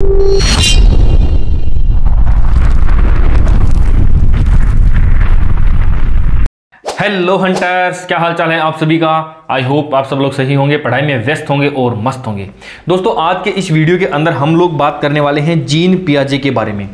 Hello hunters, क्या हाल चाल है आप सभी का। आई होप आप सब लोग सही होंगे, पढ़ाई में व्यस्त होंगे और मस्त होंगे। दोस्तों, आज के इस वीडियो के अंदर हम लोग बात करने वाले हैं जीन पियाजे के बारे में।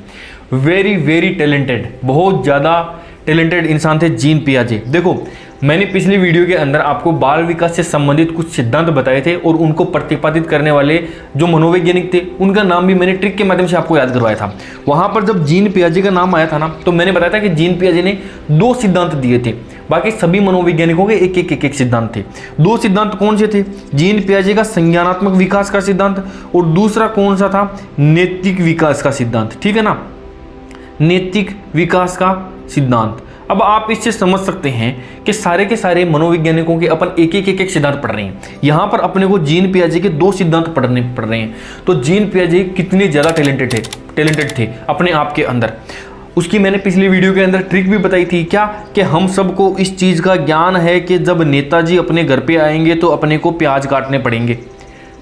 वेरी टैलेंटेड, बहुत ज़्यादा टैलेंटेड इंसान थे जीन पियाजे। देखो, मैंने पिछली वीडियो के अंदर आपको बाल विकास से संबंधित कुछ सिद्धांत बताए थे और उनको प्रतिपादित करने वाले जो मनोवैज्ञानिक थे उनका नाम भी मैंने ट्रिक के माध्यम से आपको याद करवाया था। वहां पर जब जीन पियाजे का नाम आया था ना, तो मैंने बताया था कि जीन पियाजे ने 2 सिद्धांत दिए थे, बाकी सभी मनोवैज्ञानिकों के एक सिद्धांत थे। 2 सिद्धांत कौन से थे? जीन पियाजे का संज्ञानात्मक विकास का सिद्धांत और दूसरा कौन सा था? नैतिक विकास का सिद्धांत। ठीक है ना, नैतिक विकास का सिद्धांत। अब आप इससे समझ सकते हैं कि सारे के सारे मनोवैज्ञानिकों के अपन एक सिद्धांत पढ़ रहे हैं। यहां पर अपने को जीन पियाजे के 2 सिद्धांत पढ़ रहे हैं। तो जीन पियाजे कितने ज्यादा टैलेंटेड थे अपने आप के अंदर, उसकी मैंने पिछली वीडियो के अंदर ट्रिक भी बताई थी। क्या कि हम सबको इस चीज का ज्ञान है कि जब नेताजी अपने घर पे आएंगे तो अपने को प्याज काटने पड़ेंगे।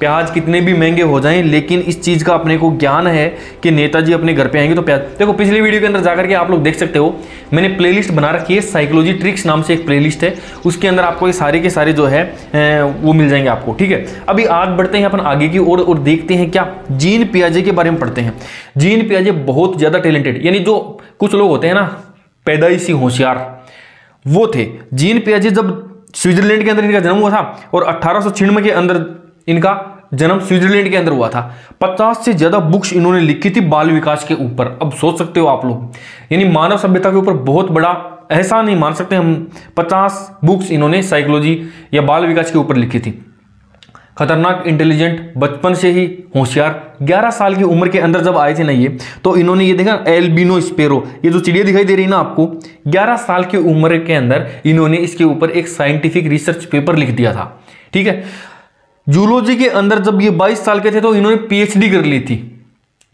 प्याज कितने भी महंगे हो जाएं, लेकिन इस चीज़ का अपने को ज्ञान है कि नेताजी अपने घर पे आएंगे तो प्याज। देखो, पिछली वीडियो के अंदर जाकर के आप लोग देख सकते हो, मैंने प्लेलिस्ट बना रखी है, साइकोलॉजी ट्रिक्स नाम से एक प्लेलिस्ट है। उसके अंदर आपको ये सारे के सारे जो है वो मिल जाएंगे आपको। ठीक है, अभी आज बढ़ते हैं अपन आगे की ओर और देखते हैं क्या जीन पियाजे के बारे में पढ़ते हैं। जीन पियाजे बहुत ज़्यादा टैलेंटेड, यानी जो कुछ लोग होते हैं ना पैदाइशी होशियार, वो थे। जीन पियाजे जब स्विट्जरलैंड के अंदर इनका जन्म हुआ था और 1896 के अंदर इनका जन्म स्विट्जरलैंड के अंदर हुआ था। 50 से ज्यादा बुक्स इन्होंने लिखी थी बाल विकास के ऊपर। अब सोच सकते हो आप लोग, यानी मानव सभ्यता के ऊपर बहुत बड़ा एहसान नहीं मान सकते हम। 50 बुक्स इन्होंने साइकोलॉजी या बाल विकास के ऊपर लिखी थी। खतरनाक इंटेलिजेंट, बचपन से ही होशियार। 11 साल की उम्र के अंदर जब आए थे ना ये, तो इन्होंने ये देखा एल्बिनो स्पेरो, ये जो चिड़िया दिखाई दे रही है ना आपको, 11 साल की उम्र के अंदर इन्होंने इसके ऊपर एक साइंटिफिक रिसर्च पेपर लिख दिया था। ठीक है, जूलॉजी के अंदर जब ये 22 साल के थे तो इन्होंने पीएचडी कर ली थी।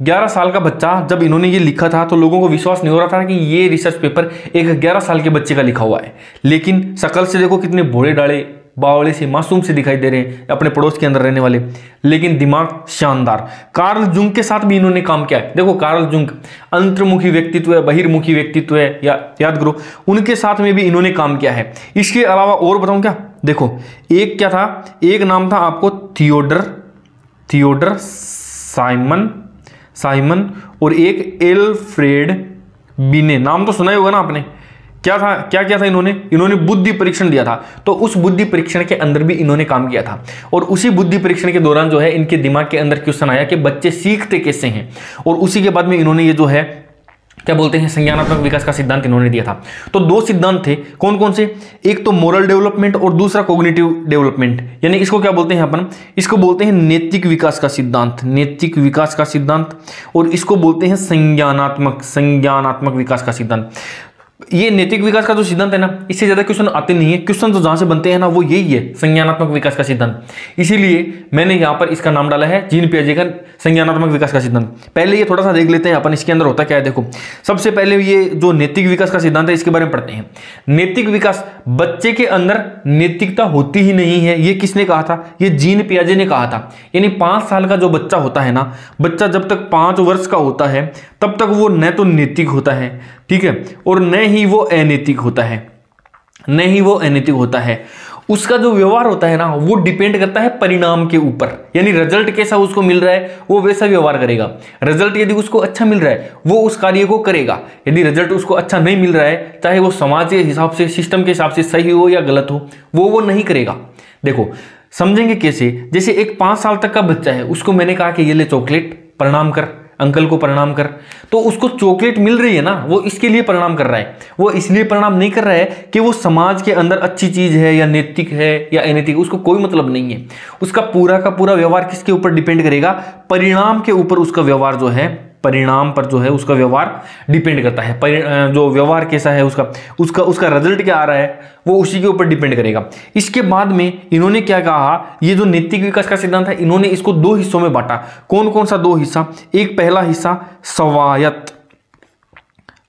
11 साल का बच्चा जब इन्होंने ये लिखा था तो लोगों को विश्वास नहीं हो रहा था कि ये रिसर्च पेपर एक 11 साल के बच्चे का लिखा हुआ है। लेकिन शकल से देखो कितने भोले डाले, बावले से, मासूम से दिखाई दे रहे हैं, अपने पड़ोस के अंदर रहने वाले, लेकिन दिमाग शानदार। कार्ल जुंग के साथ भी इन्होंने काम किया है। देखो, कार्ल जुंग अंतर्मुखी व्यक्तित्व है, बहिर्मुखी व्यक्तित्व है, या याद करो, उनके साथ में भी इन्होंने काम किया है। इसके अलावा और बताऊं क्या? देखो, एक क्या था, एक नाम था आपको थियोडर साइमन और एक एल्फ्रेड बिने। नाम तो सुना ही होगा ना आपने। क्या था इन्होंने बुद्धि परीक्षण दिया था। तो उस बुद्धि परीक्षण के अंदर भी इन्होंने काम किया था और उसी बुद्धि परीक्षण के दौरान जो है इनके दिमाग के अंदर क्वेश्चन आया कि बच्चे सीखते कैसे हैं, और उसी के बाद में इन्होंने ये जो है क्या बोलते हैं संज्ञानात्मक विकास का सिद्धांत इन्होंने दिया था। तो 2 सिद्धांत थे, कौन कौन से? एक तो मोरल डेवलपमेंट और दूसरा कोग्निटिव डेवलपमेंट, यानी इसको क्या बोलते हैं अपन? इसको बोलते हैं नैतिक विकास का सिद्धांत, नैतिक विकास का सिद्धांत, और इसको बोलते हैं संज्ञानात्मक विकास का सिद्धांत। ये नैतिक विकास का जो सिद्धांत है ना, इससे ज्यादा क्वेश्चन आते नहीं है। क्वेश्चन तो जहां से बनते हैं ना वो यही है, संज्ञानात्मक विकास का सिद्धांत। इसीलिए मैंने यहां पर इसका नाम डाला है जीन पियाजे का संज्ञानात्मक विकास का सिद्धांत। पहले ये थोड़ा सा देख लेते हैं अपन इसके अंदर होता क्या है। देखो, सबसे पहले ये जो नैतिक विकास का सिद्धांत है इसके बारे में पढ़ते हैं। नैतिक विकास, बच्चे के अंदर नैतिकता होती ही नहीं है। ये किसने कहा था? ये जीन पियाजे ने कहा था। यानी 5 साल का जो बच्चा होता है ना, बच्चा जब तक 5 वर्ष का होता है तब तक वो न तो नैतिक होता है, ठीक है, और न ही वो अनैतिक होता है। उसका जो व्यवहार होता है ना वो डिपेंड करता है परिणाम के ऊपर, यानी रिजल्ट कैसा उसको मिल रहा है वो वैसा व्यवहार करेगा। रिजल्ट यदि उसको अच्छा मिल रहा है वो उस कार्य को करेगा, यदि रिजल्ट उसको अच्छा नहीं मिल रहा है, चाहे वो समाज के हिसाब से, सिस्टम के हिसाब से सही हो या गलत हो, वो नहीं करेगा। देखो, समझेंगे कैसे? जैसे एक 5 साल तक का बच्चा है, उसको मैंने कहा कि ये ले चॉकलेट, प्रणाम कर, अंकल को प्रणाम कर, तो उसको चॉकलेट मिल रही है ना, वो इसके लिए प्रणाम कर रहा है। वो इसलिए प्रणाम नहीं कर रहा है कि वो समाज के अंदर अच्छी चीज है या नैतिक है या अनैतिक, उसको कोई मतलब नहीं है। उसका पूरा का पूरा व्यवहार किसके ऊपर डिपेंड करेगा? परिणाम के ऊपर उसका व्यवहार जो है, परिणाम पर जो है उसका व्यवहार डिपेंड करता है। जो व्यवहार कैसा है उसका रिजल्ट क्या आ रहा है वो उसी के ऊपर डिपेंड करेगा। इसके बाद में इन्होंने क्या कहा, ये जो नैतिक विकास का सिद्धांत है, इन्होंने इसको 2 हिस्सों में बांटा। कौन कौन सा 2 हिस्सा? एक पहला हिस्सा स्वायत्त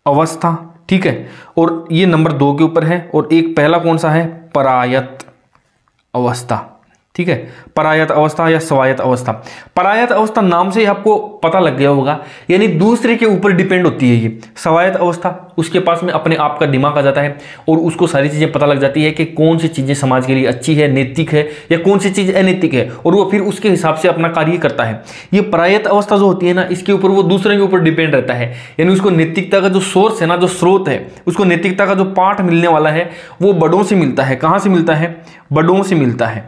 अवस्था, ठीक है, और ये नंबर 2 के ऊपर है। और एक पहला कौन सा है? परायत्त अवस्था, ठीक है, परायत अवस्था या स्वायत्त अवस्था। परायत अवस्था नाम से ही आपको पता लग गया होगा, यानी दूसरे के ऊपर डिपेंड होती है ये। स्वायत्त अवस्था, उसके पास में अपने आप का दिमाग आ जाता है और उसको सारी चीजें पता लग जाती है कि कौन सी चीजें समाज के लिए अच्छी है, नैतिक है, या कौन सी चीज अनैतिक है, और वो फिर उसके हिसाब से अपना कार्य करता है। ये परायत अवस्था जो होती है ना, इसके ऊपर वो दूसरे के ऊपर डिपेंड रहता है, यानी उसको नैतिकता का जो सोर्स है ना, जो स्रोत है, उसको नैतिकता का जो पाठ मिलने वाला है वो बड़ों से मिलता है। कहां से मिलता है? बड़ों से मिलता है,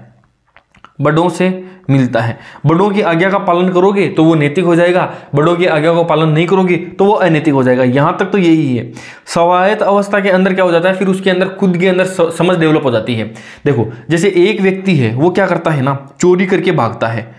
बड़ों से मिलता है। बड़ों की आज्ञा का पालन करोगे तो वो नैतिक हो जाएगा, बड़ों की आज्ञा का पालन नहीं करोगे तो वो अनैतिक हो जाएगा। यहां तक तो यही है। स्वायत्त अवस्था के अंदर क्या हो जाता है, फिर उसके अंदर खुद के अंदर समझ डेवलप हो जाती है। देखो, जैसे एक व्यक्ति है, वो क्या करता है ना, चोरी करके भागता है,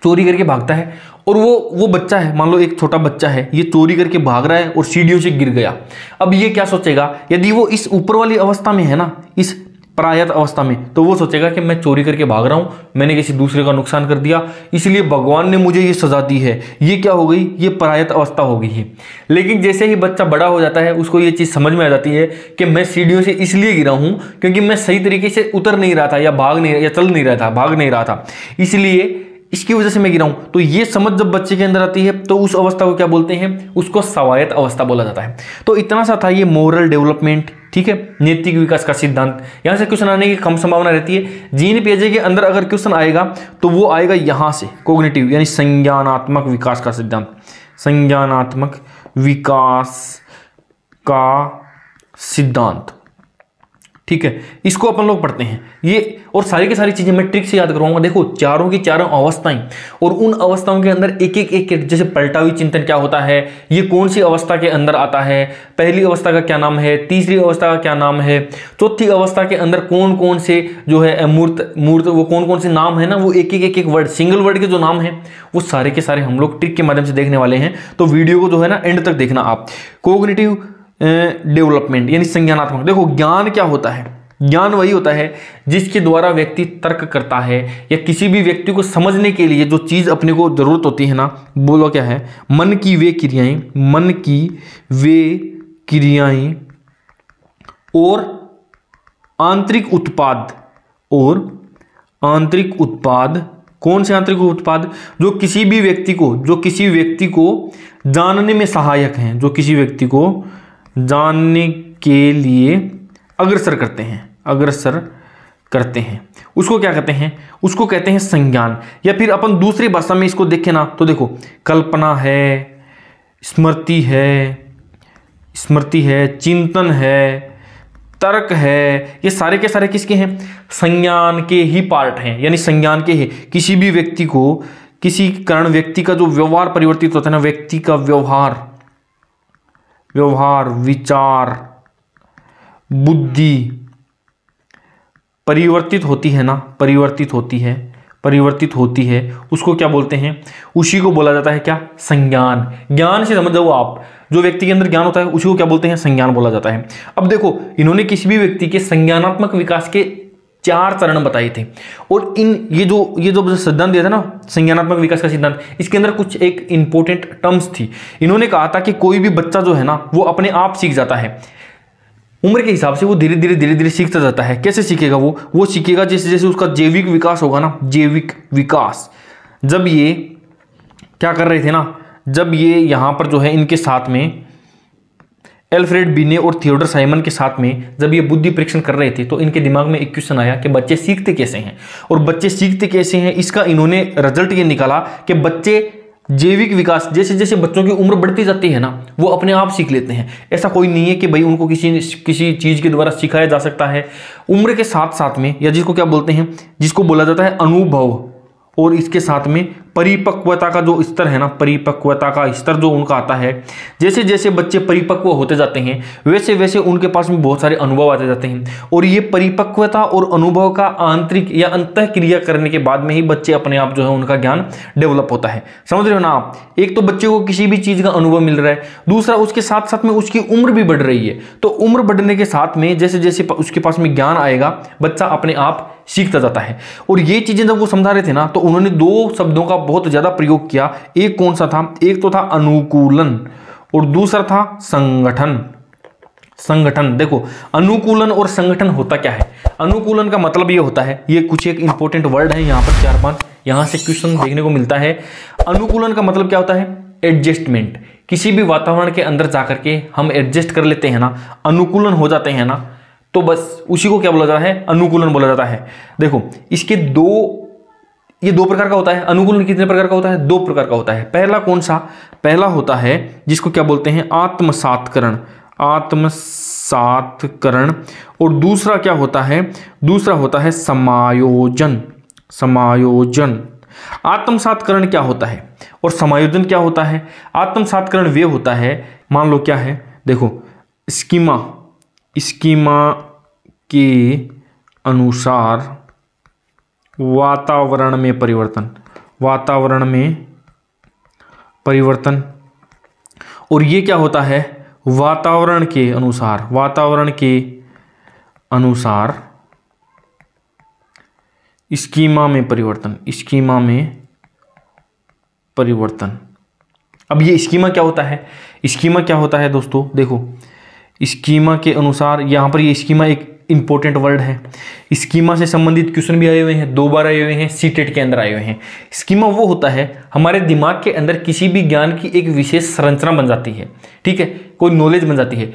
चोरी करके भागता है, और वो बच्चा है, मान लो एक छोटा बच्चा है, ये चोरी करके भाग रहा है और सीढ़ियों से गिर गया। अब ये क्या सोचेगा, यदि वो इस ऊपर वाली अवस्था में है ना, इस परायत अवस्था में, तो वो सोचेगा कि मैं चोरी करके भाग रहा हूं, मैंने किसी दूसरे का नुकसान कर दिया, इसलिए भगवान ने मुझे ये सजा दी है। ये क्या हो गई? ये परायत अवस्था हो गई है। लेकिन जैसे ही बच्चा बड़ा हो जाता है, उसको ये चीज समझ में आ जाती है कि मैं सीढ़ियों से इसलिए गिरा हूं क्योंकि मैं सही तरीके से उतर नहीं रहा था, या चल नहीं रहा था, भाग नहीं रहा था, इसलिए इसकी वजह से मैं गिरा हूं। तो ये समझ जब बच्चे के अंदर आती है, तो उस अवस्था को क्या बोलते हैं? उसको स्वायत्त अवस्था बोला जाता है। तो इतना सा था ये मोरल डेवलपमेंट, ठीक है, नैतिक विकास का सिद्धांत। यहां से क्वेश्चन आने की कम संभावना रहती है। जीन पियाजे के अंदर अगर क्वेश्चन आएगा तो वो आएगा यहां से, कॉग्निटिव यानी संज्ञानात्मक विकास का सिद्धांत, संज्ञानात्मक विकास का सिद्धांत, ठीक है, इसको अपन लोग पढ़ते हैं। ये और सारी की सारी चीजें मैं ट्रिक से याद करवाऊंगा। देखो, चारों की चारों अवस्थाएं, और उन अवस्थाओं के अंदर एक एक जैसे पलटावी चिंतन क्या होता है, ये कौन सी अवस्था के अंदर आता है, पहली अवस्था का क्या नाम है, तीसरी अवस्था का क्या नाम है, चौथी अवस्था के अंदर कौन कौन से जो है मूर्त वो कौन कौन से नाम है ना, वो एक एक वर्ड, सिंगल वर्ड के जो नाम है, वो सारे के सारे हम लोग ट्रिक के माध्यम से देखने वाले हैं। तो वीडियो को जो है ना एंड तक देखना आप। कोग्निटिव डेवलपमेंट यानी संज्ञानात्मक। देखो, ज्ञान क्या होता है? ज्ञान वही होता है जिसके द्वारा व्यक्ति तर्क करता है, या किसी भी व्यक्ति को समझने के लिए जो चीज अपने को जरूरत होती है ना, बोलो क्या है? मन की वे क्रियाएं, मन की वे क्रियाएं और आंतरिक उत्पाद, और आंतरिक उत्पाद, कौन से आंतरिक उत्पाद? जो किसी व्यक्ति को जानने में सहायक हैं, जो किसी व्यक्ति को जानने के लिए अग्रसर करते हैं, उसको क्या कहते हैं? उसको कहते हैं संज्ञान। या फिर अपन दूसरी भाषा में इसको देखें ना, तो देखो, कल्पना है, स्मृति है, चिंतन है, तर्क है, ये सारे के सारे किसके हैं? संज्ञान के ही पार्ट हैं, यानी संज्ञान के ही। किसी भी व्यक्ति को, किसी कारण व्यक्ति का जो व्यवहार परिवर्तित होता है ना, व्यक्ति का व्यवहार, विचार, बुद्धि परिवर्तित होती है, उसको क्या बोलते हैं? उसी को बोला जाता है क्या? संज्ञान। ज्ञान से समझ जाओ आप, जो व्यक्ति के अंदर ज्ञान होता है उसी को क्या बोलते हैं? संज्ञान बोला जाता है। अब देखो, इन्होंने किसी भी व्यक्ति के संज्ञानात्मक विकास के 4 चरण बताए थे, और ये जो सिद्धांत दिया था ना, संज्ञानात्मक विकास का सिद्धांत, इसके अंदर कुछ एक इंपॉर्टेंट टर्म्स थी। इन्होंने कहा था कि कोई भी बच्चा जो है ना, वो अपने आप सीख जाता है, उम्र के हिसाब से वो धीरे धीरे सीखता जाता है। कैसे सीखेगा? वो सीखेगा जैसे जैसे उसका जैविक विकास होगा ना, जैविक विकास। जब ये क्या कर रहे थे ना, जब ये यहां पर जो है इनके साथ में एल्फ्रेड बिने और थियोडर साइमन के साथ में जब ये बुद्धि परीक्षण कर रहे थे, तो इनके दिमाग में एक क्वेश्चन आया कि बच्चे सीखते कैसे हैं, और बच्चे सीखते कैसे हैं इसका इन्होंने रिजल्ट ये निकाला कि बच्चे जैविक विकास, जैसे जैसे बच्चों की उम्र बढ़ती जाती है ना, वो अपने आप सीख लेते हैं। ऐसा कोई नहीं है कि भाई उनको किसी चीज के द्वारा सिखाया जा सकता है। उम्र के साथ साथ में, या जिसको क्या बोलते हैं, जिसको बोला जाता है अनुभव, और इसके साथ में परिपक्वता का जो स्तर है ना, परिपक्वता का स्तर जो उनका आता है, जैसे जैसे बच्चे परिपक्व होते जाते हैं वैसे वैसे उनके पास में बहुत सारे अनुभव आते जाते हैं, और ये परिपक्वता और अनुभव का आंतरिक या अंतः क्रिया करने के बाद में ही बच्चे अपने आप जो है उनका ज्ञान डेवलप होता है। समझ रहे हो ना आप? एक तो बच्चे को किसी भी चीज का अनुभव मिल रहा है, दूसरा उसके साथ साथ में उसकी उम्र भी बढ़ रही है। तो उम्र बढ़ने के साथ में जैसे जैसे उसके पास में ज्ञान आएगा, बच्चा अपने आप सीखता जाता है। और ये चीजें जब वो समझा रहे थे ना, तो उन्होंने 2 शब्दों का बहुत ज्यादा प्रयोग किया। एक कौन सा था? एक तो था अनुकूलन और दूसरा था संगठन। संगठन। देखो अनुकूलन और संगठन होता क्या है? अनुकूलन का मतलब ये होता है, ये कुछ एक इंपॉर्टेंट वर्ड है यहाँ पर 4-5 यहाँ से क्वेश्चन देखने को मिलता है। अनुकूलन का मतलब क्या होता है? एडजस्टमेंट। किसी भी वातावरण के अंदर जाकर के हम एडजस्ट कर लेते हैं ना, अनुकूलन हो जाते हैं ना, तो बस उसी को क्या बोला जाता है? अनुकूलन बोला जाता है। देखो इसके ये दो प्रकार का होता है। अनुकूलन कितने प्रकार का होता है? 2 प्रकार का होता है। पहला कौन सा? पहला होता है जिसको क्या बोलते हैं? आत्मसातकरण। आत्मसातकरण। और दूसरा क्या होता है? दूसरा होता है समायोजन। समायोजन। आत्मसातकरण क्या होता है और समायोजन क्या होता है? आत्मसातकरण वे होता है, मान लो क्या है, देखो स्कीमा के अनुसार वातावरण में परिवर्तन। वातावरण में परिवर्तन। और ये क्या होता है? वातावरण के अनुसार। वातावरण के अनुसार स्कीमा में परिवर्तन। स्कीमा में परिवर्तन। अब ये स्कीमा क्या होता है? स्कीमा क्या होता है दोस्तों? देखो स्कीमा के अनुसार, यहाँ पर ये स्कीमा एक इंपॉर्टेंट वर्ड है। स्कीमा से संबंधित क्वेश्चन भी आए हुए हैं, 2 बार आए हुए हैं, सीटेट के अंदर आए हुए हैं। स्कीमा वो होता है हमारे दिमाग के अंदर किसी भी ज्ञान की एक विशेष संरचना बन जाती है, ठीक है, कोई नॉलेज बन जाती है,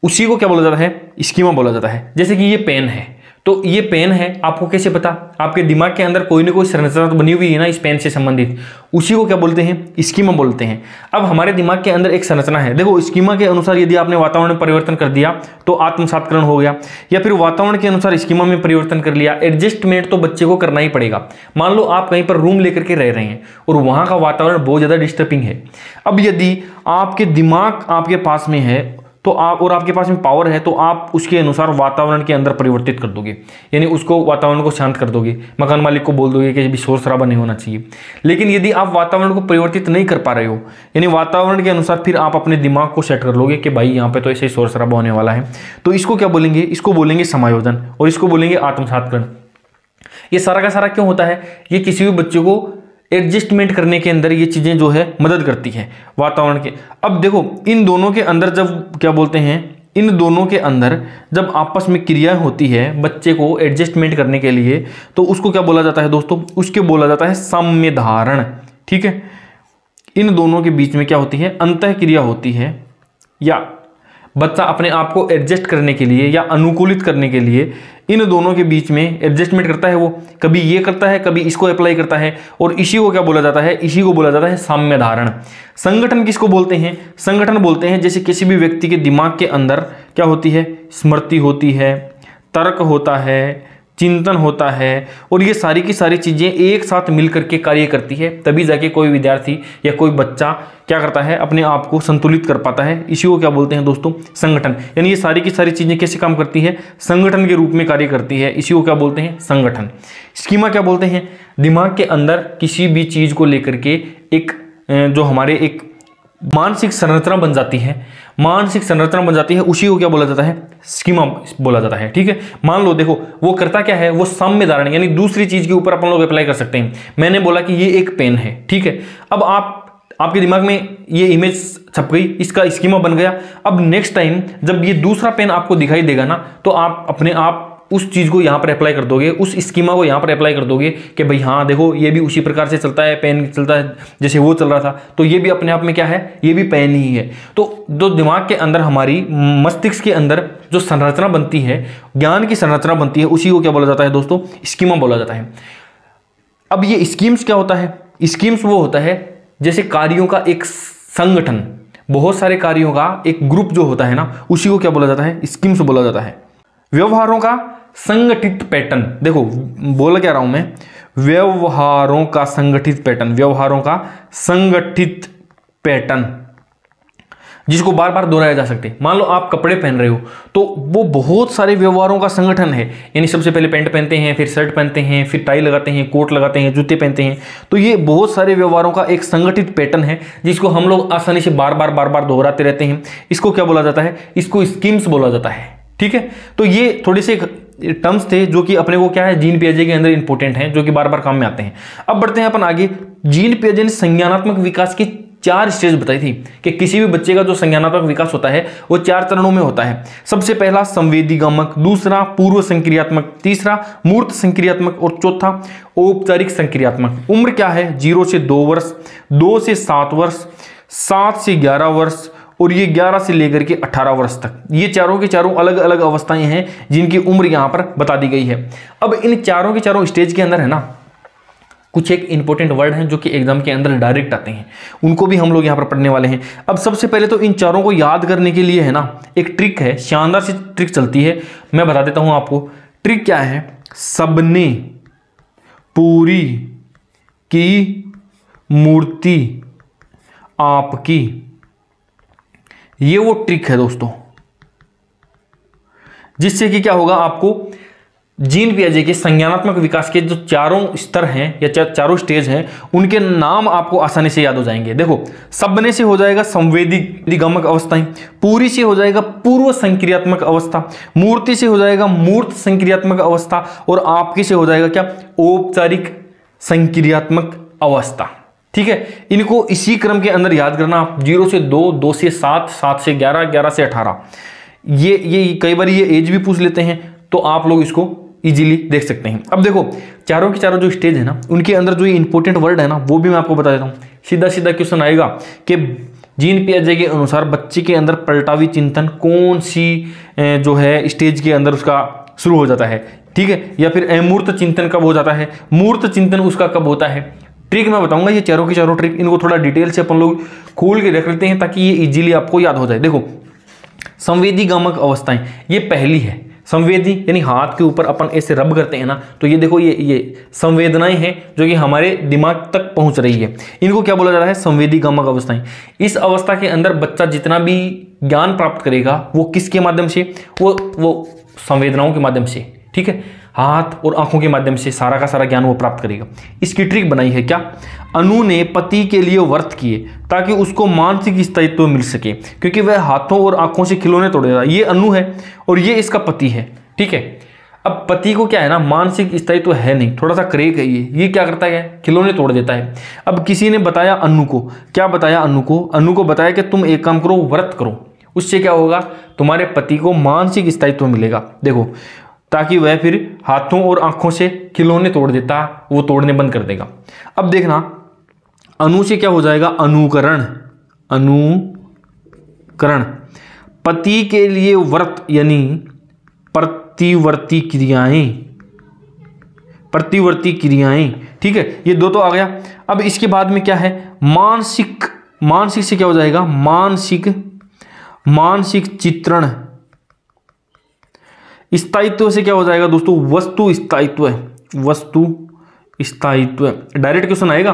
उसी को क्या बोला जाता है? स्कीमा बोला जाता है। जैसे कि ये पेन है, तो ये पेन है, आपको कैसे पता? आपके दिमाग के अंदर कोई ना कोई संरचना तो बनी हुई है ना इस पेन से संबंधित, उसी को क्या बोलते हैं? स्कीमा बोलते हैं। अब हमारे दिमाग के अंदर एक संरचना है, देखो स्कीमा के अनुसार यदि आपने वातावरण में परिवर्तन कर दिया तो आत्मसातकरण हो गया, या फिर वातावरण के अनुसार स्कीमा में परिवर्तन कर लिया। एडजस्टमेंट तो बच्चे को करना ही पड़ेगा। मान लो आप कहीं पर रूम लेकर के रह रहे हैं और वहां का वातावरण बहुत ज्यादा डिस्टर्बिंग है। अब यदि आपके दिमाग आपके पास में है तो और आपके पास में पावर है, तो आप उसके अनुसार वातावरण के अंदर परिवर्तित कर दोगे, यानी उसको वातावरण को शांत कर दोगे, मकान मालिक को बोल दोगे कि भी शोर शराबा नहीं होना चाहिए। लेकिन यदि आप वातावरण को परिवर्तित नहीं कर पा रहे हो, यानी वातावरण के अनुसार, फिर आप अपने दिमाग को सेट कर लोगे कि भाई यहाँ पे तो ऐसे शोर शराबा होने वाला है, तो इसको क्या बोलेंगे? इसको बोलेंगे समायोजन और इसको बोलेंगे आत्मसातकरण। ये सारा का सारा क्यों होता है? ये किसी भी बच्चे को एडजस्टमेंट करने के अंदर ये चीजें जो है मदद करती है वातावरण के। अब देखो इन दोनों के अंदर जब क्या बोलते हैं, इन दोनों के अंदर जब आपस में क्रिया होती है बच्चे को एडजस्टमेंट करने के लिए, तो उसको क्या बोला जाता है दोस्तों? उसके बोला जाता है साम्य धारण, ठीक है। इन दोनों के बीच में क्या होती है? अंतः क्रिया होती है, या बच्चा अपने आप को एडजस्ट करने के लिए या अनुकूलित करने के लिए इन दोनों के बीच में एडजस्टमेंट करता है। वो कभी ये करता है, कभी इसको अप्लाई करता है, और इसी को क्या बोला जाता है? इसी को बोला जाता है साम्य धारण। संगठन किसको बोलते हैं? संगठन बोलते हैं जैसे किसी भी व्यक्ति के दिमाग के अंदर क्या होती है? स्मृति होती है, तर्क होता है, चिंतन होता है, और ये सारी की सारी चीजें एक साथ मिलकर के कार्य करती है, तभी जाके कोई विद्यार्थी या कोई बच्चा क्या करता है? अपने आप को संतुलित कर पाता है। इसी को क्या बोलते हैं दोस्तों? संगठन। यानी ये सारी की सारी चीजें कैसे काम करती है? संगठन के रूप में कार्य करती है, इसी को क्या बोलते हैं? संगठन। स्कीमा क्या बोलते हैं? दिमाग के अंदर किसी भी चीज को लेकर के एक जो हमारे एक मानसिक संरचना बन जाती है, मानसिक संरचना बन जाती है, उसी को क्या बोला जाता है? स्कीमा बोला जाता है, ठीक है। मान लो देखो वो करता क्या है? वो साम्य धारण, यानी दूसरी चीज के ऊपर अपन लोग अप्लाई कर सकते हैं। मैंने बोला कि ये एक पेन है, ठीक है। अब आपके दिमाग में ये इमेज छप गई, इसका स्कीमा बन गया। अब नेक्स्ट टाइम जब ये दूसरा पेन आपको दिखाई देगा ना, तो आप अपने आप उस चीज को यहां पर अप्लाई कर दोगे, उस स्कीमा को यहां पर अप्लाई कर दोगे कि भाई हाँ देखो ये भी उसी प्रकार से चलता है, पेन चलता है जैसे वो चल रहा था, तो ये भी अपने आप में क्या है? ये भी पेन ही है। तो जो दिमाग के अंदर, हमारी मस्तिष्क के अंदर जो संरचना बनती है, ज्ञान की संरचना बनती है, उसी को क्या बोला जाता है दोस्तों? स्कीमा बोला जाता है। अब ये स्कीम्स क्या होता है? स्कीम्स वो होता है जैसे कार्यों का एक संगठन, बहुत सारे कार्यों का एक ग्रुप जो होता है ना, उसी को क्या बोला जाता है? स्कीम्स बोला जाता है। व्यवहारों का संगठित पैटर्न, देखो बोल क्या रहा हूं मैं? व्यवहारों का संगठित पैटर्न, व्यवहारों का संगठित पैटर्न, जिसको बार बार दोहराया जा सकते। मान लो आप कपड़े पहन रहे हो, तो वो बहुत सारे व्यवहारों का संगठन है, यानी सबसे पहले पैंट पहनते हैं, फिर शर्ट पहनते हैं, फिर टाई लगाते हैं, कोट लगाते हैं, जूते पहनते हैं। तो ये बहुत सारे व्यवहारों का एक संगठित पैटर्न है, जिसको हम लोग आसानी से बार बार दोहराते रहते हैं। इसको क्या बोला जाता है? इसको स्कीम्स बोला जाता है, ठीक है। तो ये थोड़े से टर्म्स थे जो कि अपने को क्या है, जीन पियाजे के अंदर इंपॉर्टेंट हैं, जो कि बार बार काम में आते हैं। अब बढ़ते हैं अपन आगे। जीन पियाजे ने संज्ञानात्मक विकास की 4 स्टेज बताई थी कि किसी भी बच्चे का जो संज्ञानात्मक विकास होता है वो 4 चरणों में होता है। सबसे पहला संवेदीगामक, दूसरा पूर्व संक्रियात्मक, तीसरा मूर्त संक्रियात्मक और चौथा औपचारिक संक्रियात्मक। उम्र क्या है? 0 से 2 वर्ष, 2 से 7 वर्ष, 7 से 11 वर्ष और ये 11 से लेकर के 18 वर्ष तक। ये चारों के चारों अलग अलग अवस्थाएं हैं जिनकी उम्र यहां पर बता दी गई है। अब इन चारों के चारों स्टेज के अंदर है ना कुछ एक इंपॉर्टेंट वर्ड हैं जो कि एग्जाम के अंदर डायरेक्ट आते हैं, उनको भी हम लोग यहाँ पर पढ़ने वाले हैं। अब सबसे पहले तो इन चारों को याद करने के लिए है ना एक ट्रिक है, शानदार सी ट्रिक चलती है, मैं बता देता हूँ आपको। ट्रिक क्या है? सबने पूरी की मूर्ति आपकी, ये वो ट्रिक है दोस्तों, जिससे कि क्या होगा, आपको जीन पियाजे के संज्ञानात्मक विकास के जो चारों स्तर हैं या चारों स्टेज हैं उनके नाम आपको आसानी से याद हो जाएंगे। देखो, सबने से हो जाएगा संवेदीगामक अवस्थाएं, पूरी से हो जाएगा पूर्व संक्रियात्मक अवस्था, मूर्ति से हो जाएगा मूर्त संक्रियात्मक अवस्था और आपकी से हो जाएगा क्या? औपचारिक संक्रियात्मक अवस्था। ठीक है, इनको इसी क्रम के अंदर याद करना आप। 0 से 2, 2 से 7, 7 से 11, 11 से 18। ये कई बार ये एज भी पूछ लेते हैं, तो आप लोग इसको इजीली देख सकते हैं। अब देखो, चारों के चारों जो स्टेज है ना उनके अंदर जो ये इंपॉर्टेंट वर्ड है ना वो भी मैं आपको बता देता हूँ। सीधा सीधा क्वेश्चन आएगा कि जीन पियाजे के अनुसार बच्चे के अंदर पलटावी चिंतन कौन सी जो है स्टेज के अंदर उसका शुरू हो जाता है, ठीक है, या फिर अमूर्त चिंतन कब हो जाता है, मूर्त चिंतन उसका कब होता है। ट्रिक मैं बताऊंगा, ये चारों की चारों ट्रिक, इनको थोड़ा डिटेल से अपन लोग खोल के रख लेते हैं ताकि ये इजीली आपको याद हो जाए। देखो, संवेदीगामक अवस्थाएं, ये पहली है। संवेदी यानी हाथ के ऊपर अपन ऐसे रब करते हैं ना, तो ये देखो ये संवेदनाएं हैं जो कि हमारे दिमाग तक पहुंच रही है, इनको क्या बोला जाता है? संवेदीगामक अवस्थाएं। इस अवस्था के अंदर बच्चा जितना भी ज्ञान प्राप्त करेगा वो किसके माध्यम से? वो संवेदनाओं के माध्यम से, ठीक है, हाथ और आंखों के माध्यम से सारा का सारा ज्ञान वो प्राप्त करेगा। इसकी ट्रिक बनाई है क्या? अनु ने पति के लिए व्रत किए ताकि उसको मानसिक स्थायित्व मिल सके, क्योंकि वह हाथों और आंखों से खिलौने तोड़ेगा। ये अनु है और ये इसका पति है, ठीक है। अब पति को क्या है ना, मानसिक स्थायित्व है नहीं, थोड़ा सा क्रेक है, ये क्या करता है? खिलौने तोड़ देता है। अब किसी ने बताया अनु को, क्या बताया अनु को बताया कि तुम एक काम करो, व्रत करो, उससे क्या होगा? तुम्हारे पति को मानसिक स्थायित्व मिलेगा। देखो, ताकि वह फिर हाथों और आंखों से खिलौने तोड़ देता, वो तोड़ने बंद कर देगा। अब देखना, अनु से क्या हो जाएगा? अनुकरण। पति के लिए व्रत यानी प्रतिवर्ती क्रियाएं, ठीक है, ये दो तो आ गया। अब इसके बाद में क्या है? मानसिक से क्या हो जाएगा? मानसिक चित्रण। स्थायित्व से क्या हो जाएगा दोस्तों? वस्तु स्थायित्व। डायरेक्ट क्वेश्चन आएगा,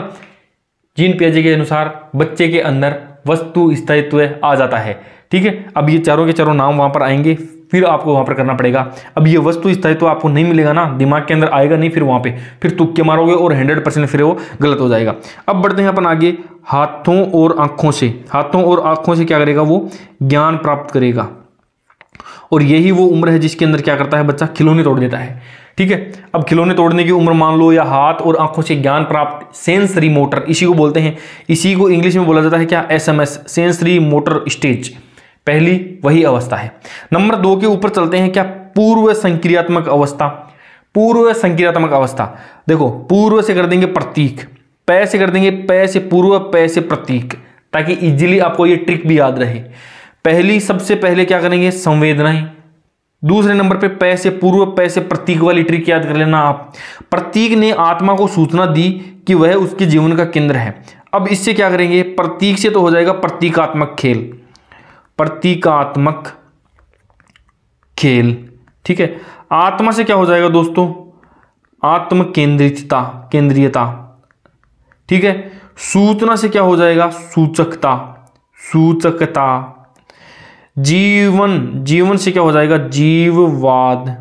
जीन पियाजे के अनुसार बच्चे के अंदर वस्तु स्थायित्व आ जाता है, ठीक है। अब ये चारों के चारों नाम वहां पर आएंगे, फिर आपको वहां पर करना पड़ेगा। अब ये वस्तु स्थायित्व आपको नहीं मिलेगा ना, दिमाग के अंदर आएगा नहीं, फिर वहां पे फिर तुक्के मारोगे और 100% फिर वो गलत हो जाएगा। अब बढ़ते हैं अपन आगे। हाथों और आंखों से क्या करेगा? वो ज्ञान प्राप्त करेगा, और यही वो उम्र है जिसके अंदर क्या करता है बच्चा? खिलौने तोड़ देता है, ठीक है। अब खिलौने तोड़ने की उम्र मान लो, या हाथ और आंखों से ज्ञान प्राप्त, सेंसरी मोटर, इसी को बोलते हैं, इसी को इंग्लिश में बोला जाता है क्या? SMS, सेंसरी मोटर स्टेज, पहली वही अवस्था है। नंबर 2 के ऊपर चलते हैं, क्या? पूर्व संक्रियात्मक अवस्था। देखो, पूर्व से कर देंगे प्रतीक, पै से कर देंगे, पै से पूर्व, पै से प्रतीक, ताकि इजीली आपको ये ट्रिक भी याद रहे। सबसे पहले क्या करेंगे? संवेदनाएं। दूसरे नंबर पे पै से पूर्व, पै से प्रतीक वाली ट्रिक याद कर लेना आप। प्रतीक ने आत्मा को सूचना दी कि वह उसके जीवन का केंद्र है। अब इससे क्या करेंगे? प्रतीक से तो हो जाएगा प्रतीकात्मक खेल, ठीक है। आत्मा से क्या हो जाएगा दोस्तों? आत्म केंद्रियता, ठीक है। सूचना से क्या हो जाएगा? सूचकता। जीवन से क्या हो जाएगा? जीववाद,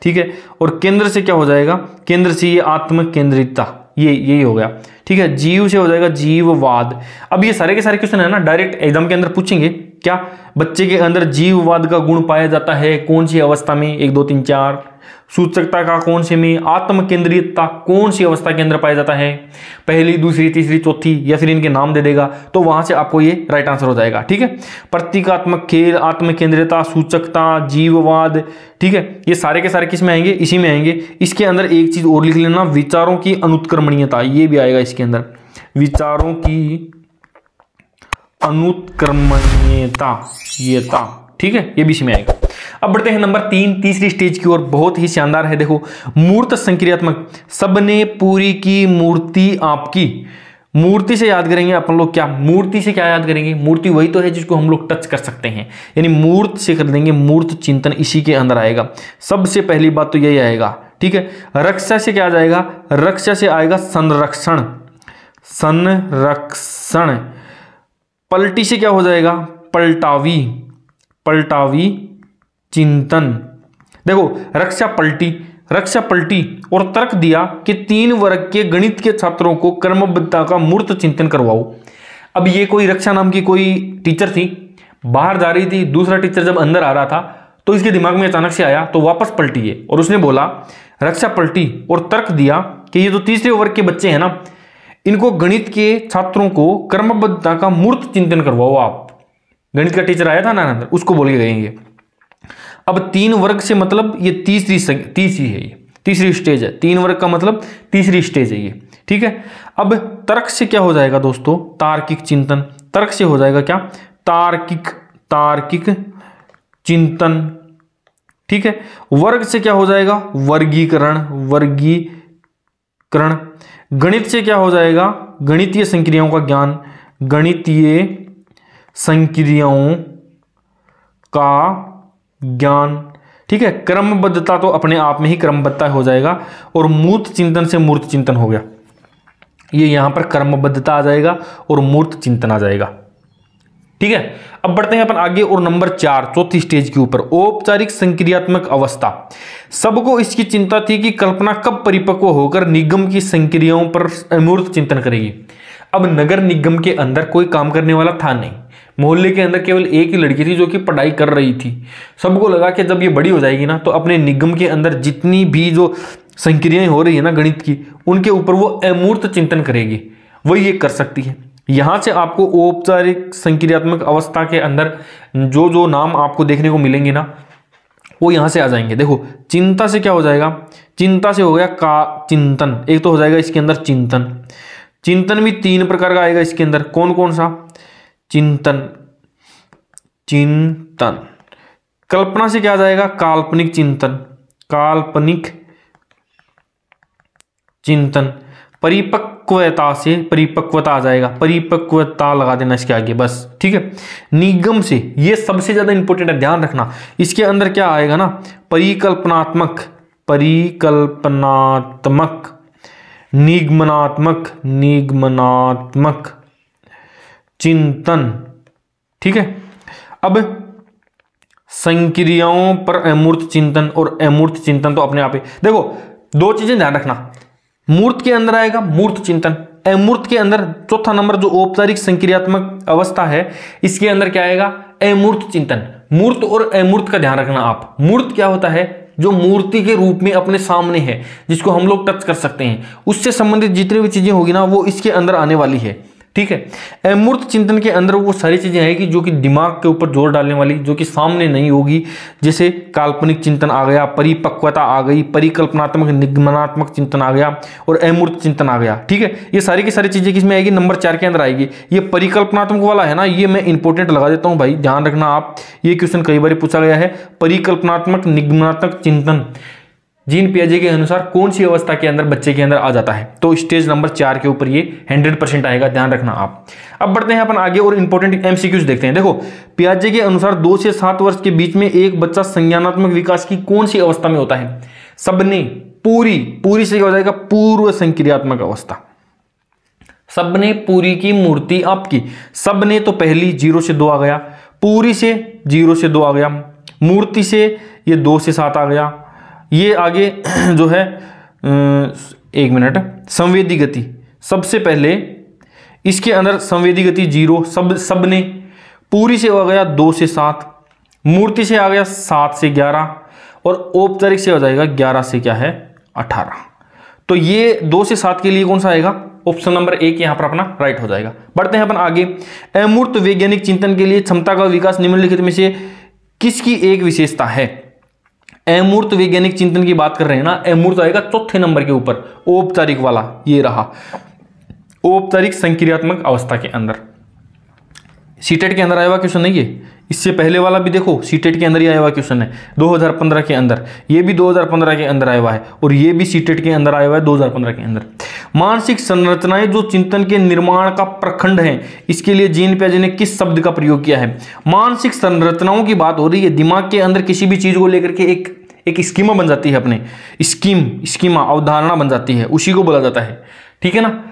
ठीक है। और केंद्र से क्या हो जाएगा? केंद्र से ये आत्म केंद्रितता, यही हो गया, ठीक है। जीव से हो जाएगा जीववाद। अब ये सारे के सारे क्वेश्चन है ना, डायरेक्ट एग्जाम के अंदर पूछेंगे क्या बच्चे के अंदर जीववाद का गुण पाया जाता है कौन सी अवस्था में, 1 2 3 4। सूचकता का कौन से में, आत्म केंद्रितता कौन सी अवस्था के अंदर पाया जाता है, पहली, दूसरी, तीसरी, चौथी, या फिर इनके नाम दे देगा तो वहां से आपको ये राइट आंसर हो जाएगा। ठीक है, प्रतीकात्मक खेल, आत्म केंद्रितता, सूचकता, जीववाद। ठीक है, ये सारे के सारे किस में आएंगे, इसी में आएंगे। इसके अंदर एक चीज और लिख लेना, विचारों की अनुत्क्रमणीयता, ये भी आएगा इसके अंदर, विचारों की अनुत्क्रमणीयता, ये था। ठीक है, ये भी इसमें आएगा। अब बढ़ते हैं नंबर 3, तीसरी स्टेज की ओर, बहुत ही शानदार है। देखो, मूर्त संक्रियात्मक, सबने पूरी की मूर्ति आपकी। मूर्ति से याद करेंगे अपन लोग, क्या मूर्ति से क्या याद करेंगे, मूर्ति वही तो है जिसको हम लोग टच कर सकते हैं, यानी मूर्त से कर देंगे, मूर्त चिंतन इसी के अंदर आएगा। सबसे पहली बात तो यही आएगा। ठीक है, रक्षा से क्या आ जाएगा, रक्षा से आएगा संरक्षण, संरक्षण। पलटी से क्या हो जाएगा, पलटावी, पलटावी चिंतन। देखो, रक्षा पलटी, रक्षा पलटी और तर्क दिया कि 3 वर्ग के गणित के छात्रों को क्रमबद्धता का मूर्त चिंतन करवाओ। अब ये कोई रक्षा नाम की कोई टीचर थी, बाहर जा रही थी, दूसरा टीचर जब अंदर आ रहा था तो इसके दिमाग में अचानक से आया तो वापस पलटी है और उसने बोला, रक्षा पलटी और तर्क दिया कि ये जो तीसरे वर्ग के बच्चे हैं ना, इनको गणित के छात्रों को क्रमबद्धता का मूर्त चिंतन करवाओ आप। गणित का टीचर आया था ना अंदर, उसको बोल के गएंगे। अब 3 वर्ग से मतलब ये तीसरी है, ये तीसरी स्टेज है। 3 वर्ग का मतलब तीसरी स्टेज है ये। ठीक है, अब तर्क से क्या हो जाएगा दोस्तों, तार्किक चिंतन। तर्क से हो जाएगा क्या, तार्किक चिंतन। ठीक है, वर्ग से क्या हो जाएगा, वर्गीकरण, वर्गीकरण। गणित से क्या हो जाएगा, गणितीय संक्रियाओं का ज्ञान, गणितीय संक्रियाओं का ज्ञान। ठीक है, क्रमबद्धता तो अपने आप में ही क्रमबद्धता हो जाएगा और मूर्त चिंतन से मूर्त चिंतन हो गया। ये यहां पर क्रमबद्धता आ जाएगा और मूर्त चिंतन आ जाएगा। ठीक है, अब बढ़ते हैं अपन आगे और नंबर 4, चौथी स्टेज के ऊपर, औपचारिक संक्रियात्मक अवस्था। सबको इसकी चिंता थी कि कल्पना कब परिपक्व होकर निगम की संक्रियाओं पर अमूर्त चिंतन करेगी। अब नगर निगम के अंदर कोई काम करने वाला था नहीं, मोहल्ले के अंदर केवल एक ही लड़की थी जो कि पढ़ाई कर रही थी। सबको लगा कि जब ये बड़ी हो जाएगी ना तो अपने निगम के अंदर जितनी भी जो संक्रियाएं हो रही है ना गणित की, उनके ऊपर वो अमूर्त चिंतन करेगी, वही ये कर सकती है। यहां से आपको औपचारिक संक्रियात्मक अवस्था के अंदर जो जो नाम आपको देखने को मिलेंगे ना, वो यहां से आ जाएंगे। देखो, चिंता से क्या हो जाएगा, चिंता से हो गया का चिंतन। एक तो हो जाएगा इसके अंदर चिंतन। चिंतन भी 3 प्रकार का आएगा इसके अंदर, कौन कौन सा, चिंतन, चिंतन। कल्पना से क्या आ जाएगा, काल्पनिक चिंतन, काल्पनिक चिंतन। परिपक्वता से परिपक्वता आ जाएगा, परिपक्वता लगा देना इसके आगे बस। ठीक है, निगम से, ये सबसे ज्यादा इंपॉर्टेंट है, ध्यान रखना। इसके अंदर क्या आएगा ना, परिकल्पनात्मक, परिकल्पनात्मक, निगमनात्मक, निगमनात्मक चिंतन। ठीक है, अब संक्रियाओं पर अमूर्त चिंतन और अमूर्त चिंतन तो अपने आप ही। देखो, 2 चीजें ध्यान रखना, मूर्त के अंदर आएगा मूर्त चिंतन, अमूर्त के अंदर चौथा नंबर जो औपचारिक संक्रियात्मक अवस्था है, इसके अंदर क्या आएगा, अमूर्त चिंतन। मूर्त और अमूर्त का ध्यान रखना आप। मूर्त क्या होता है, जो मूर्ति के रूप में अपने सामने है, जिसको हम लोग टच कर सकते हैं, उससे संबंधित जितनी भी चीजें होगी ना वो इसके अंदर आने वाली है। ठीक है, अमूर्त चिंतन के अंदर वो सारी चीजें आएगी जो कि दिमाग के ऊपर जोर डालने वाली, जो कि सामने नहीं होगी। जैसे काल्पनिक चिंतन आ गया, परिपक्वता आ गई, परिकल्पनात्मक निगमनात्मक चिंतन आ गया और अमूर्त चिंतन आ गया। ठीक है, ये सारी की सारी चीजें किसमें आएगी, नंबर 4 के अंदर आएगी। ये परिकल्पनात्मक वाला है ना, ये मैं इंपॉर्टेंट लगा देता हूं भाई, ध्यान रखना आप। ये क्वेश्चन कई बार पूछा गया है, परिकल्पनात्मक निगमनात्मक चिंतन जीन पियाजे के अनुसार कौन सी अवस्था के अंदर बच्चे के अंदर आ जाता है, तो स्टेज नंबर 4 के ऊपर ये 100% आएगा, ध्यान रखना आप। अब बढ़ते हैं अपन आगे और इंपॉर्टेंट एमसीक्यूज देखते हैं। देखो, पियाजे के अनुसार 2 से 7 वर्ष के बीच में एक बच्चा संज्ञानात्मक विकास की कौन सी अवस्था में होता है। सबने, पूरी से क्या हो जाएगा, पूर्व संक्रियात्मक अवस्था। सबने पूरी की मूर्ति आपकी, सबने तो पहली 0 से 2 आ गया, पूरी से 0 से 2 आ गया, मूर्ति से ये 2 से 7 आ गया। ये आगे जो है 1 मिनट, संवेदी गति, सबसे पहले इसके अंदर संवेदी गति 0, सबने, पूरी से हो गया 2 से 7, मूर्ति से आ गया 7 से 11 और औपचारिक से हो जाएगा 11 से क्या है 18। तो ये 2 से 7 के लिए कौन सा आएगा, ऑप्शन नंबर 1 यहां पर अपना राइट हो जाएगा। बढ़ते हैं अपन आगे। अमूर्त वैज्ञानिक चिंतन के लिए क्षमता का विकास निम्नलिखित में से किसकी एक विशेषता है। अमूर्त वैज्ञानिक चिंतन की बात कर रहे हैं ना, अमूर्त आएगा चौथे नंबर के ऊपर, औपचारिक वाला ये रहा, औपचारिक संक्रियात्मक अवस्था के अंदर। सीटेट के अंदर आया हुआ क्वेश्चन नहीं है, इससे पहले वाला भी देखो सीटेट के अंदर ही आया हुआ क्वेश्चन है 2015 के अंदर, ये भी 2015 के अंदर आया हुआ है और ये भी सीटेट के अंदर आया हुआ है 2015 के अंदर। मानसिक संरचनाएं जो चिंतन के निर्माण का प्रखंड है, इसके लिए जीन पियाजे ने किस शब्द का प्रयोग किया है। मानसिक संरचनाओं की बात हो रही है, दिमाग के अंदर किसी भी चीज को लेकर के एक स्कीमा बन जाती है, अपने स्कीमा अवधारणा बन जाती है, उसी को बोला जाता है, ठीक है ना।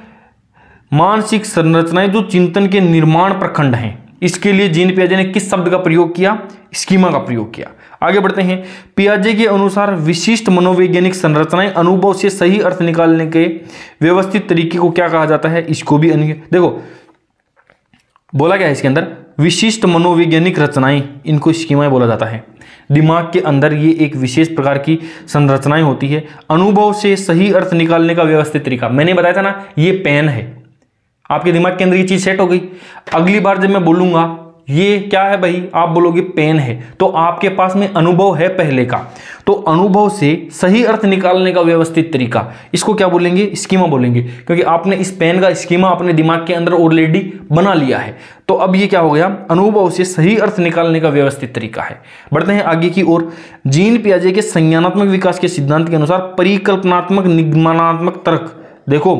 मानसिक संरचनाएं जो चिंतन के निर्माण प्रखंड हैं, इसके लिए जीन पियाजे ने किस शब्द का प्रयोग किया, स्कीमा का प्रयोग किया। आगे बढ़ते हैं। पियाजे के अनुसार विशिष्ट मनोवैज्ञानिक संरचनाएं अनुभव से सही अर्थ निकालने के व्यवस्थित तरीके को क्या कहा जाता है, इसको भी देखो बोला क्या है इसके अंदर, विशिष्ट मनोवैज्ञानिक रचनाएं, इनको स्कीमा बोला जाता है। दिमाग के अंदर ये एक विशेष प्रकार की संरचनाएं होती है, अनुभव से सही अर्थ निकालने का व्यवस्थित तरीका। मैंने बताया था ना, ये पेन है, आपके दिमाग के अंदर ये चीज सेट हो गई। अगली बार जब मैं बोलूंगा ये क्या है भाई, आप बोलोगे पेन है, तो आपके पास में अनुभव है पहले का, तो अनुभव से सही अर्थ निकालने का व्यवस्थित तरीका, इसको क्या बोलेंगे, स्कीमा बोलेंगे, क्योंकि आपने इस पेन का स्कीमा अपने दिमाग के अंदर ऑलरेडी बना लिया है। तो अब ये क्या हो गया, अनुभव से सही अर्थ निकालने का व्यवस्थित तरीका है। बढ़ते हैं आगे की ओर। जीन पियाजे के संज्ञानात्मक विकास के सिद्धांत के अनुसार परिकल्पनात्मक निगमनात्मक तर्क, देखो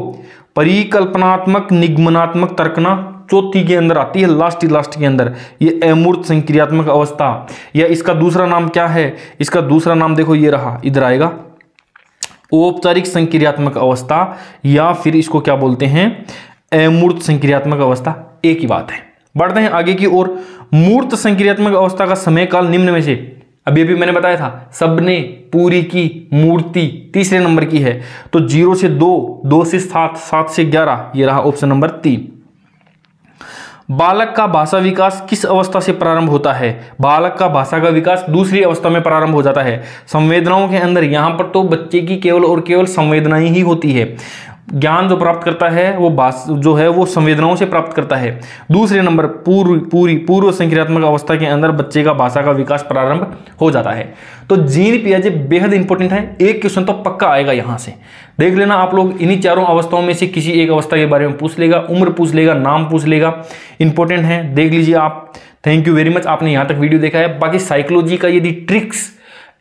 परिकल्पनात्मक निगमनात्मक तर्क ना चौथी के अंदर आती है, लास्ट के अंदर, ये अमूर्त संक्रियात्मक अवस्था, या इसका दूसरा नाम क्या है, इसका दूसरा नाम देखो ये रहा, इधर आएगा औपचारिक संक्रियात्मक अवस्था, या फिर इसको क्या बोलते हैं, अमूर्त संक्रियात्मक अवस्था, एक ही बात है। बढ़ते हैं आगे की ओर। मूर्त संक्रियात्मक अवस्था का समय काल निम्न में से, अभी मैंने बताया था सबने, पूरी की, मूर्ति तीसरे नंबर की है, तो 0 से 2, 2 से 7, 7 से 11, ये रहा ऑप्शन नंबर 3। बालक का भाषा विकास किस अवस्था से प्रारंभ होता है। बालक का भाषा का विकास दूसरी अवस्था में प्रारंभ हो जाता है, संवेदनाओं के अंदर। यहां पर तो बच्चे की केवल और केवल संवेदनाएं ही होती है, ज्ञान जो प्राप्त करता है वो जो है वो संवेदनाओं से प्राप्त करता है। दूसरे नंबर पूर्व संक्रियात्मक अवस्था के अंदर बच्चे का भाषा का विकास प्रारंभ हो जाता है। तो जीन पियाजे बेहद इंपॉर्टेंट है, एक क्वेश्चन तो पक्का आएगा यहां से, देख लेना आप लोग। इन्हीं चारों अवस्थाओं में से किसी एक अवस्था के बारे में पूछ लेगा, उम्र पूछ लेगा, नाम पूछ लेगा, इंपॉर्टेंट है, देख लीजिए आप। थैंक यू वेरी मच, आपने यहां तक वीडियो देखा है। बाकी साइकोलॉजी का यदि ट्रिक्स,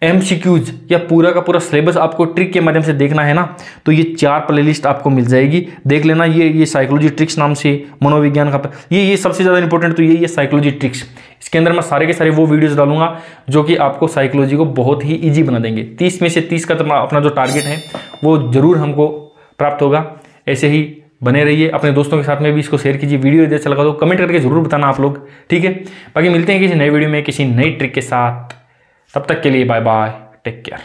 MCQs या पूरा का पूरा सिलेबस आपको ट्रिक के माध्यम से देखना है ना, तो ये 4 प्लेलिस्ट आपको मिल जाएगी, देख लेना। ये साइकोलॉजी ट्रिक्स नाम से मनोविज्ञान का ये सबसे ज़्यादा इंपॉर्टेंट तो ये साइकोलॉजी ट्रिक्स। इसके अंदर मैं सारे के सारे वो वीडियोस डालूंगा जो कि आपको साइकोलॉजी को बहुत ही ईजी बना देंगे। 30 में से 30 का तो अपना जो टारगेट है वो जरूर हमको प्राप्त होगा। ऐसे ही बने रहिए, अपने दोस्तों के साथ में भी इसको शेयर कीजिए। वीडियो यदि अच्छा लगा तो कमेंट करके जरूर बताना आप लोग, ठीक है। बाकी मिलते हैं किसी नए वीडियो में किसी नई ट्रिक के साथ, तब तक के लिए बाय बाय, टेक केयर।